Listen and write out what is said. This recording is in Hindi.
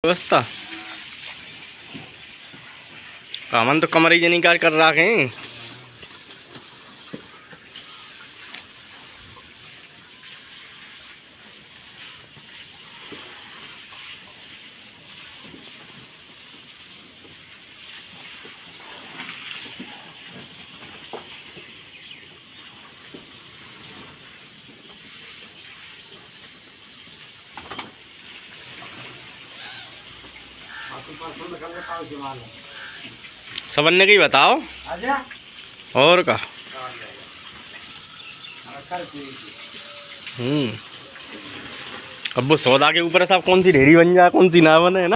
व्यवस्था कामन तो कमर ही निकाल कर रखे हैं। सबन्ने की बताओ और का। अब वो सौदा के ऊपर साहब कौन सी ढेरी बन जाए कौन सी ना बने है ना।